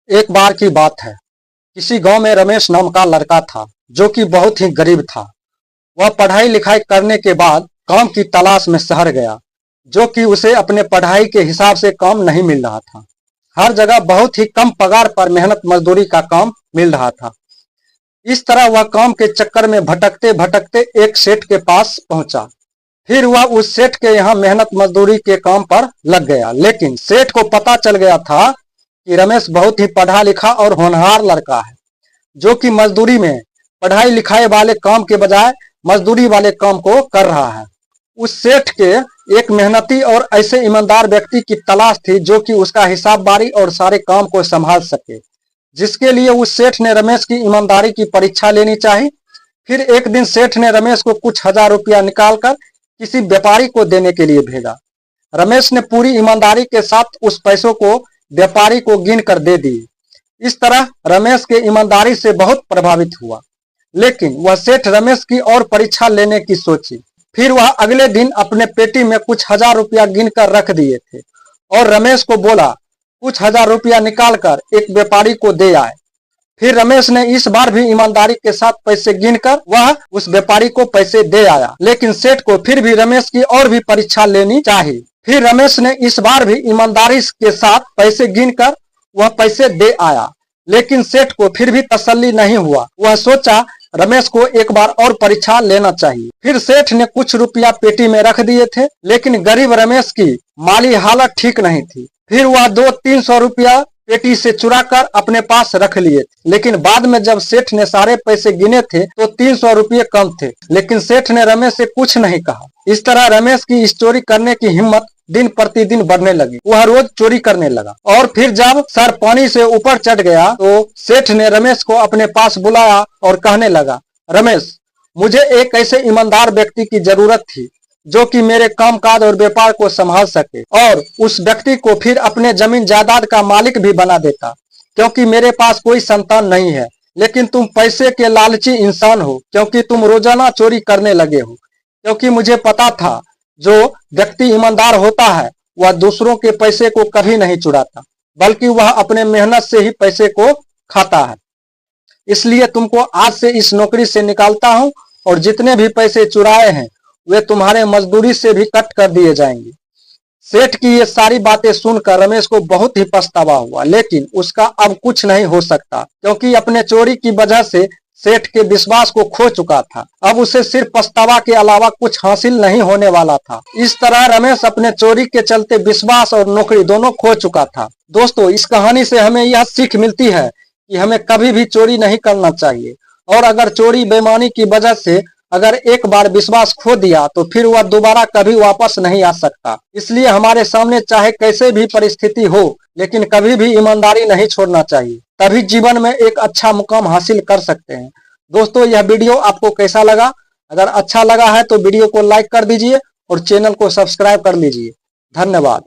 एक बार की बात है। किसी गांव में रमेश नाम का लड़का था जो कि बहुत ही गरीब था। वह पढ़ाई लिखाई करने के बाद काम की तलाश में शहर गया, जो कि उसे अपने पढ़ाई के हिसाब से काम नहीं मिल रहा था। हर जगह बहुत ही कम पगार पर मेहनत मजदूरी का काम मिल रहा था। इस तरह वह काम के चक्कर में भटकते भटकते एक सेठ के पास पहुंचा। फिर वह उस सेठ के यहाँ मेहनत मजदूरी के काम पर लग गया। लेकिन सेठ को पता चल गया था कि रमेश बहुत ही पढ़ा लिखा और होनहार लड़का है, जो कि मजदूरी में पढ़ाई लिखाई वाले काम के बजाय मजदूरी वाले काम को कर रहा है। उस सेठ के एक मेहनती और ऐसे ईमानदार व्यक्ति की तलाश थी जो कि उसका हिसाब बारी और सारे काम को संभाल सके, जिसके लिए उस सेठ ने रमेश की ईमानदारी की परीक्षा लेनी चाहिए। फिर एक दिन सेठ ने रमेश को कुछ हजार रुपया निकालकर किसी व्यापारी को देने के लिए भेजा। रमेश ने पूरी ईमानदारी के साथ उस पैसों को व्यापारी को गिन कर दे दी। इस तरह रमेश के ईमानदारी से बहुत प्रभावित हुआ। लेकिन वह सेठ रमेश की और परीक्षा लेने की सोची। फिर वह अगले दिन अपने पेटी में कुछ हजार रुपया गिन कर रख दिए थे और रमेश को बोला कुछ हजार रुपया निकाल कर एक व्यापारी को दे आए। फिर रमेश ने इस बार भी ईमानदारी के साथ पैसे गिनकर वह उस व्यापारी को पैसे दे आया। लेकिन सेठ को फिर भी रमेश की और भी परीक्षा लेनी चाहिए। फिर रमेश ने इस बार भी ईमानदारी के साथ पैसे गिनकर वह पैसे दे आया। लेकिन सेठ को फिर भी तसल्ली नहीं हुआ। वह सोचा रमेश को एक बार और परीक्षा लेना चाहिए। फिर सेठ ने कुछ रुपया पेटी में रख दिए थे, लेकिन गरीब रमेश की माली हालत ठीक नहीं थी। फिर वह 200-300 रुपया पेटी से चुरा कर अपने पास रख लिए थे। लेकिन बाद में जब सेठ ने सारे पैसे गिने थे तो 300 रुपये कम थे। लेकिन सेठ ने रमेश से कुछ नहीं कहा। इस तरह रमेश की इस चोरी करने की हिम्मत दिन प्रतिदिन बढ़ने लगी। वह रोज चोरी करने लगा और फिर जब सर पानी से ऊपर चढ़ गया तो सेठ ने रमेश को अपने पास बुलाया और कहने लगा, रमेश, मुझे एक ऐसे ईमानदार व्यक्ति की जरूरत थी जो कि मेरे कामकाज और व्यापार को संभाल सके और उस व्यक्ति को फिर अपने जमीन जायदाद का मालिक भी बना देता, क्योंकि मेरे पास कोई संतान नहीं है। लेकिन तुम पैसे के लालची इंसान हो, क्योंकि तुम रोजाना चोरी करने लगे हो। क्योंकि मुझे पता था जो व्यक्ति ईमानदार होता है वह दूसरों के पैसे को कभी नहीं चुराता, बल्कि वह अपने मेहनत से ही पैसे को खाता है। इसलिए तुमको आज से इस नौकरी से निकालता हूं और जितने भी पैसे चुराए हैं वे तुम्हारे मजदूरी से भी कट कर दिए जाएंगे। सेठ की ये सारी बातें सुनकर रमेश को बहुत ही पछतावा हुआ। लेकिन उसका अब कुछ नहीं हो सकता, क्योंकि अपने चोरी की वजह से सेठ के विश्वास को खो चुका था। अब उसे सिर्फ पछतावा के अलावा कुछ हासिल नहीं होने वाला था। इस तरह रमेश अपने चोरी के चलते विश्वास और नौकरी दोनों खो चुका था। दोस्तों, इस कहानी से हमें यह सीख मिलती है कि हमें कभी भी चोरी नहीं करना चाहिए, और अगर चोरी बेईमानी की वजह से अगर एक बार विश्वास खो दिया तो फिर वह दोबारा कभी वापस नहीं आ सकता। इसलिए हमारे सामने चाहे कैसे भी परिस्थिति हो, लेकिन कभी भी ईमानदारी नहीं छोड़ना चाहिए, तभी जीवन में एक अच्छा मुकाम हासिल कर सकते हैं। दोस्तों, यह वीडियो आपको कैसा लगा? अगर अच्छा लगा है तो वीडियो को लाइक कर दीजिए और चैनल को सब्सक्राइब कर लीजिए। धन्यवाद।